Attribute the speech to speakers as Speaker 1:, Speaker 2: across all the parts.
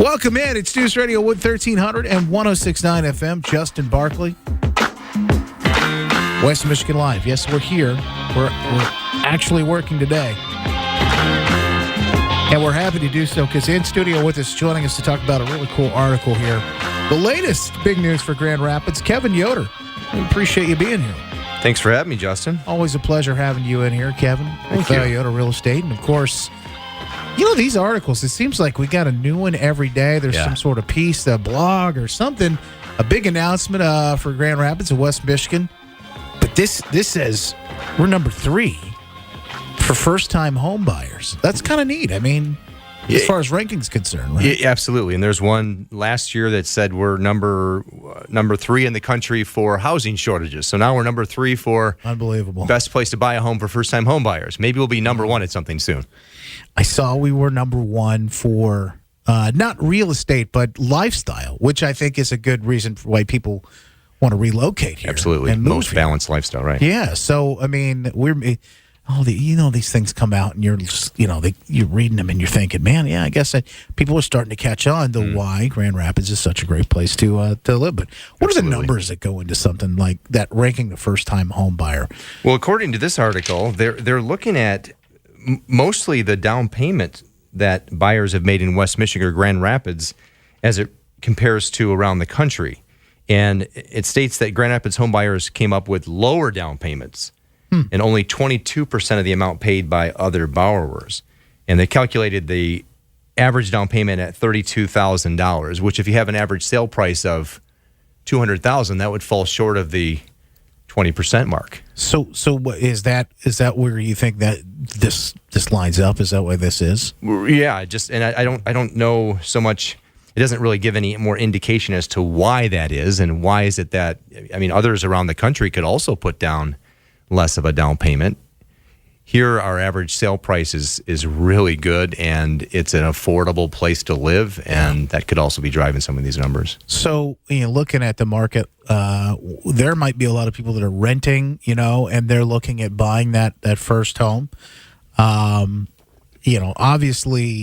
Speaker 1: Welcome in. It's News Radio 1300 and 106.9 FM. Justin Barclay. West Michigan Live. Yes, we're here. We're actually working today. And we're happy to do so because in studio with us, joining us to talk about a really cool article here. The latest big news for Grand Rapids, Kevin Yoder. We appreciate you being here.
Speaker 2: Thanks for having me, Justin.
Speaker 1: Always a pleasure having you in here, Kevin.
Speaker 2: Thank you.
Speaker 1: Yoder Real Estate. And, of course, you know, these articles, it seems like we got a new one every day. There's some sort of piece, a blog or something, a big announcement for Grand Rapids and West Michigan. But this says we're number 3 for first-time home buyers. That's kind of neat. I mean, as far as ranking's concerned, right?
Speaker 2: Yeah, absolutely. And there's one last year that said we're number 3 in the country for housing shortages. So now we're number 3 for
Speaker 1: unbelievable
Speaker 2: best place to buy a home for first-time home buyers. Maybe we'll be number 1 at something soon.
Speaker 1: I saw we were number 1 for not real estate, but lifestyle, which I think is a good reason for why people want to relocate here.
Speaker 2: Absolutely.
Speaker 1: And move
Speaker 2: most
Speaker 1: here.
Speaker 2: balanced lifestyle, right?
Speaker 1: Yeah. So, I mean, these things come out and you're reading them and you're thinking, man, yeah, I guess people are starting to catch on to why Grand Rapids is such a great place to live. But what are the numbers that go into something like that ranking the first-time home buyer?
Speaker 2: Well, according to this article, they're looking at mostly the down payment that buyers have made in West Michigan or Grand Rapids as it compares to around the country. And it states that Grand Rapids home buyers came up with lower down payments and only 22% of the amount paid by other borrowers. And they calculated the average down payment at $32,000, which if you have an average sale price of $200,000, that would fall short of the 20% mark.
Speaker 1: So what is that where you think that this lines up? Is that why this is?
Speaker 2: Yeah, I don't know so much. It doesn't really give any more indication as to why that is, and why is it that, I mean, others around the country could also put down less of a down payment. Here, our average sale price is really good, and it's an affordable place to live, and that could also be driving some of these numbers.
Speaker 1: So, looking at the market, there might be a lot of people that are renting, and they're looking at buying that first home. Obviously,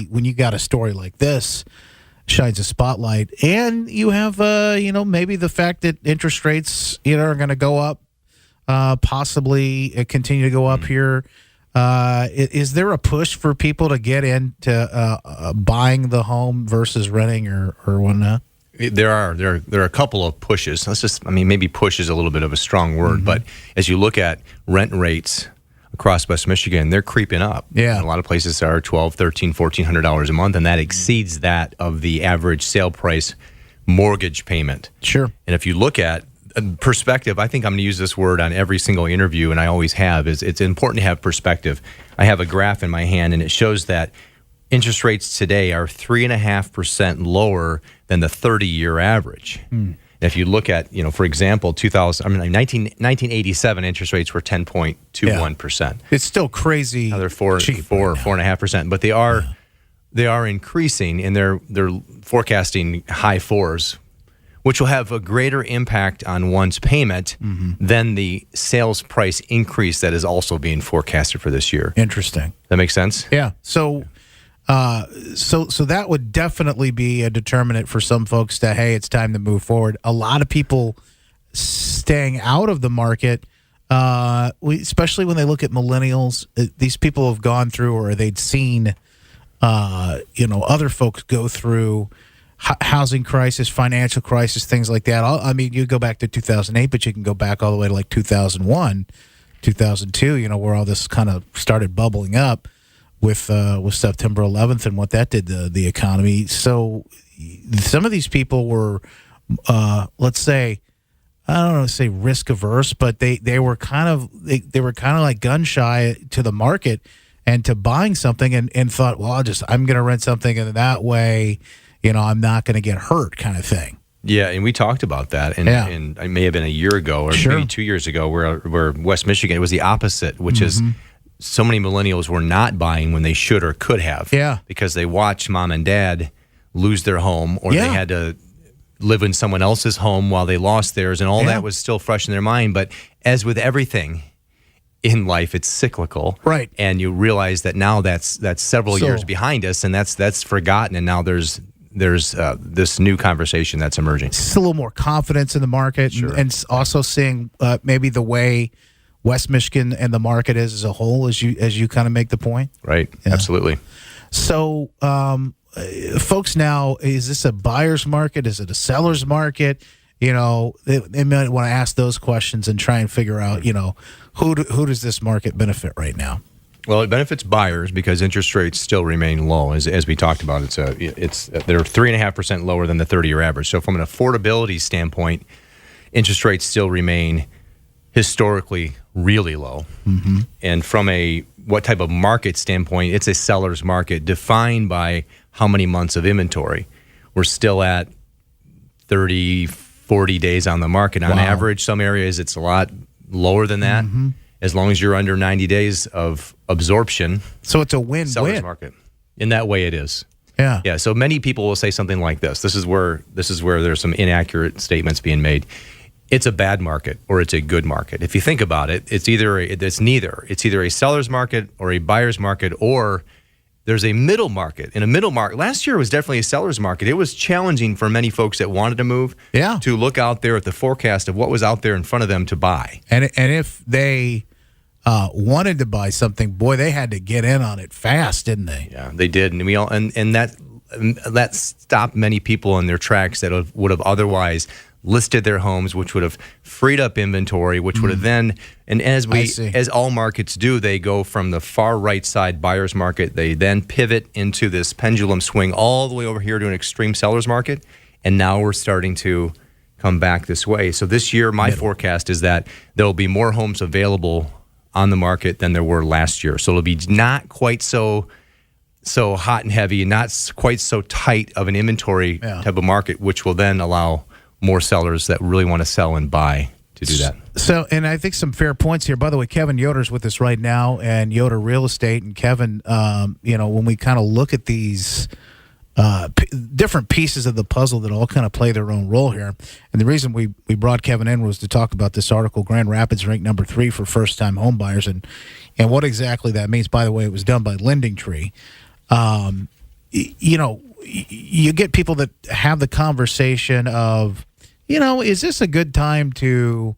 Speaker 1: when you got a story like this, shines a spotlight, and you have maybe the fact that interest rates are going to go up, possibly continue to go up here. Is there a push for people to get into buying the home versus renting or whatnot?
Speaker 2: There are a couple of pushes. Maybe push is a little bit of a strong word, but as you look at rent rates across West Michigan, they're creeping up.
Speaker 1: Yeah.
Speaker 2: And a lot of places are $1,200, $1,300, $1,400 a month, and that exceeds that of the average sale price mortgage payment.
Speaker 1: Sure.
Speaker 2: And if you look at perspective, I think I'm going to use this word on every single interview, and I always have, is it's important to have perspective. I have a graph in my hand, and it shows that interest rates today are 3.5% lower than the 30-year average. If you look at, for example, 1987 interest rates were 10.21%.
Speaker 1: It's still crazy.
Speaker 2: Now they're 4.5%, but they are increasing, and they're forecasting high fours, which will have a greater impact on one's payment than the sales price increase that is also being forecasted for this year.
Speaker 1: Interesting.
Speaker 2: That makes sense?
Speaker 1: Yeah. So that would definitely be a determinant for some folks that, hey, it's time to move forward. A lot of people staying out of the market, especially when they look at millennials, these people have gone through, or they'd seen, other folks go through housing crisis, financial crisis, things like that. You go back to 2008, but you can go back all the way to like 2001, 2002, where all this kind of started bubbling up with September 11th and what that did to the economy. So some of these people were, let's say, I don't know, say risk averse, but they were kind of like gun shy to the market and to buying something, and thought, well, I'm going to rent something, and that way, I'm not going to get hurt, kind of thing.
Speaker 2: Yeah, and we talked about that, and it may have been a year ago or maybe 2 years ago, where West Michigan, it was the opposite, which is so many millennials were not buying when they should or could have.
Speaker 1: Yeah.
Speaker 2: Because they watched mom and dad lose their home, or they had to live in someone else's home while they lost theirs, and all that was still fresh in their mind. But as with everything in life, it's cyclical.
Speaker 1: Right.
Speaker 2: And you realize that now that's several years behind us, and that's forgotten, and now there's there's this new conversation that's emerging.
Speaker 1: Just a little more confidence in the market,
Speaker 2: Sure.
Speaker 1: and also seeing maybe the way West Michigan and the market is as a whole, as you kind of make the point.
Speaker 2: Right.
Speaker 1: Yeah.
Speaker 2: Absolutely.
Speaker 1: So, folks, now, is this a buyer's market? Is it a seller's market? They might want to ask those questions and try and figure out, who does this market benefit right now?
Speaker 2: Well, it benefits buyers because interest rates still remain low. As we talked about, they're 3.5% lower than the 30-year average. So from an affordability standpoint, interest rates still remain historically really low. Mm-hmm. And from a what type of market standpoint, it's a seller's market defined by how many months of inventory. We're still at 30, 40 days on the market on average. Some areas it's a lot lower than that. Mm-hmm. As long as you're under 90 days of absorption.
Speaker 1: So it's a win-win.
Speaker 2: Seller's market. In that way it is.
Speaker 1: Yeah.
Speaker 2: Yeah. So many people will say something like this. This is where there's some inaccurate statements being made. It's a bad market or it's a good market. If you think about it, it's neither. It's either a seller's market or a buyer's market, or there's a middle market. In a middle market, last year was definitely a seller's market. It was challenging for many folks that wanted to move to look out there at the forecast of what was out there in front of them to buy.
Speaker 1: And if they wanted to buy something, boy, they had to get in on it fast, didn't they?
Speaker 2: Yeah, they did, and that stopped many people in their tracks that would have otherwise listed their homes, which would have freed up inventory, which would have then, and as all markets do, they go from the far right side buyer's market, they then pivot into this pendulum swing all the way over here to an extreme seller's market, and now we're starting to come back this way. So this year, my forecast is that there will be more homes available on the market than there were last year. So it'll be not quite so hot and heavy, and not quite so tight of an inventory type of market, which will then allow more sellers that really want to sell and buy to do that.
Speaker 1: So, and I think some fair points here. By the way, Kevin Yoder's with us right now, and Yoder Real Estate. And Kevin, when we kind of look at these different pieces of the puzzle that all kind of play their own role here, and the reason we brought Kevin in was to talk about this article, Grand Rapids ranked number 3 for first-time home buyers, and what exactly that means. By the way, it was done by Lending Tree. You get people that have the conversation of, is this a good time to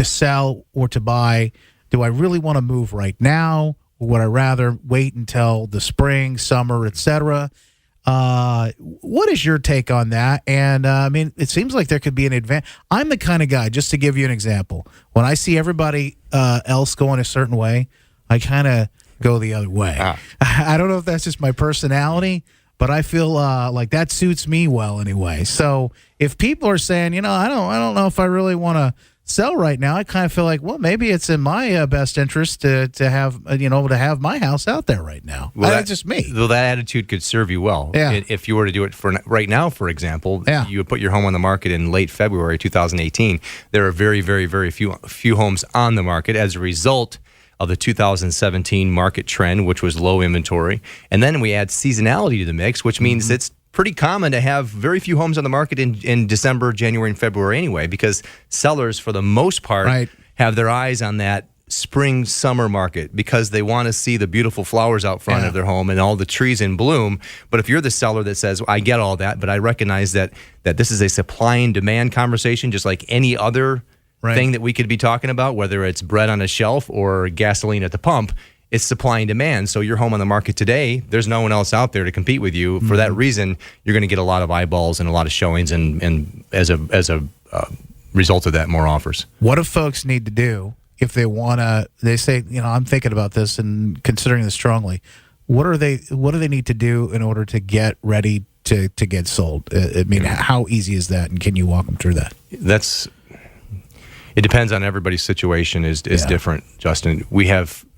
Speaker 1: sell or to buy? Do I really want to move right now? Or would I rather wait until the spring, summer, etc.? What is your take on that? And it seems like there could be an advantage. I'm the kind of guy, just to give you an example, when I see everybody else going a certain way, I kind of go the other way. I don't know if that's just my personality, but I feel like that suits me well anyway. So if people are saying, I don't know if I really want to sell right now, I kind of feel like, well, maybe it's in my best interest to have my house out there right now. Well, that's just me.
Speaker 2: Well, that attitude could serve you well.
Speaker 1: Yeah.
Speaker 2: If you were to do it for right now, for example, you would put your home on the market in late February 2018. There are very, very, very few homes on the market as a result of the 2017 market trend, which was low inventory. And then we add seasonality to the mix, which means it's pretty common to have very few homes on the market in December, January, and February anyway, because sellers, for the most part, have their eyes on that spring, summer market because they want to see the beautiful flowers out front of their home and all the trees in bloom. But if you're the seller that says, I get all that, but I recognize that this is a supply and demand conversation, just like any other thing that we could be talking about, whether it's bread on a shelf or gasoline at the pump, it's supply and demand. So your home on the market today, there's no one else out there to compete with you. For that reason, you're going to get a lot of eyeballs and a lot of showings, and as a result of that, more offers.
Speaker 1: What do folks need to do if they want to? They say, I'm thinking about this and considering this strongly. What do they need to do in order to get ready to get sold? How easy is that, and can you walk them through that?
Speaker 2: It depends on everybody's situation is different, Justin.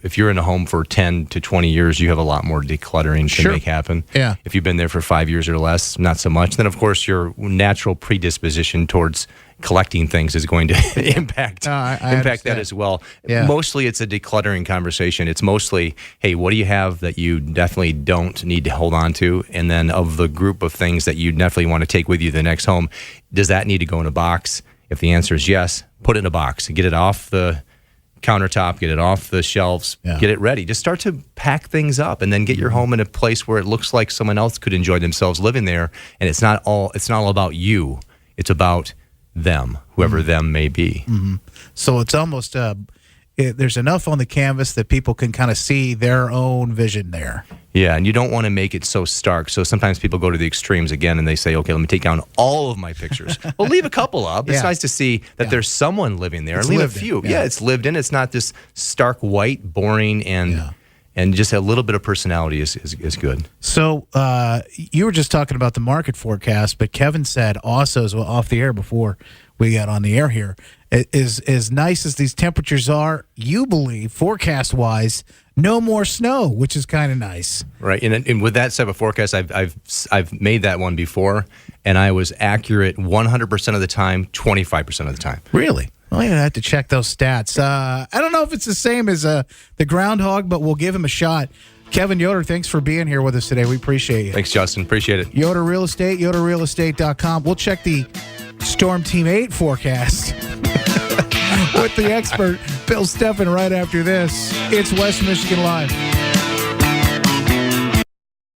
Speaker 2: If you're in a home for 10 to 20 years, you have a lot more decluttering to make happen.
Speaker 1: Yeah.
Speaker 2: If you've been there for 5 years or less, not so much. Then, of course, your natural predisposition towards collecting things is going to impact that as well.
Speaker 1: Yeah.
Speaker 2: Mostly it's a decluttering conversation. It's mostly, hey, what do you have that you definitely don't need to hold on to? And then of the group of things that you definitely want to take with you to the next home, does that need to go in a box? If the answer is yes, put it in a box and get it off the countertop, get it off the shelves, get it ready. Just start to pack things up, and then get your home in a place where it looks like someone else could enjoy themselves living there. And it's not all about you. It's about them, whoever them may be.
Speaker 1: So it's almost there's enough on the canvas that people can kind of see their own vision there.
Speaker 2: Yeah, and you don't want to make it so stark. So sometimes people go to the extremes again, and they say, okay, let me take down all of my pictures. Well, leave a couple up. It's nice to see that there's someone living there.
Speaker 1: It's
Speaker 2: and leave a
Speaker 1: lived in.
Speaker 2: few. Yeah, it's lived in. It's not this stark white, boring, and just a little bit of personality is good.
Speaker 1: So you were just talking about the market forecast, but Kevin said also, as well, off the air before we got on the air here, is as nice as these temperatures are, you believe, forecast-wise, no more snow, which is kind of nice.
Speaker 2: Right, and with that type of forecast, I've made that one before, and I was accurate 100% of the time, 25% of the time.
Speaker 1: Really? Well, I have to check those stats. I don't know if it's the same as the groundhog, but we'll give him a shot. Kevin Yoder, thanks for being here with us today. We appreciate you.
Speaker 2: Thanks, Justin. Appreciate it.
Speaker 1: Yoder Real Estate, yoderrealestate.com. We'll check the Storm Team 8 forecast with the expert, Bill Steffen, right after this. It's West Michigan Live.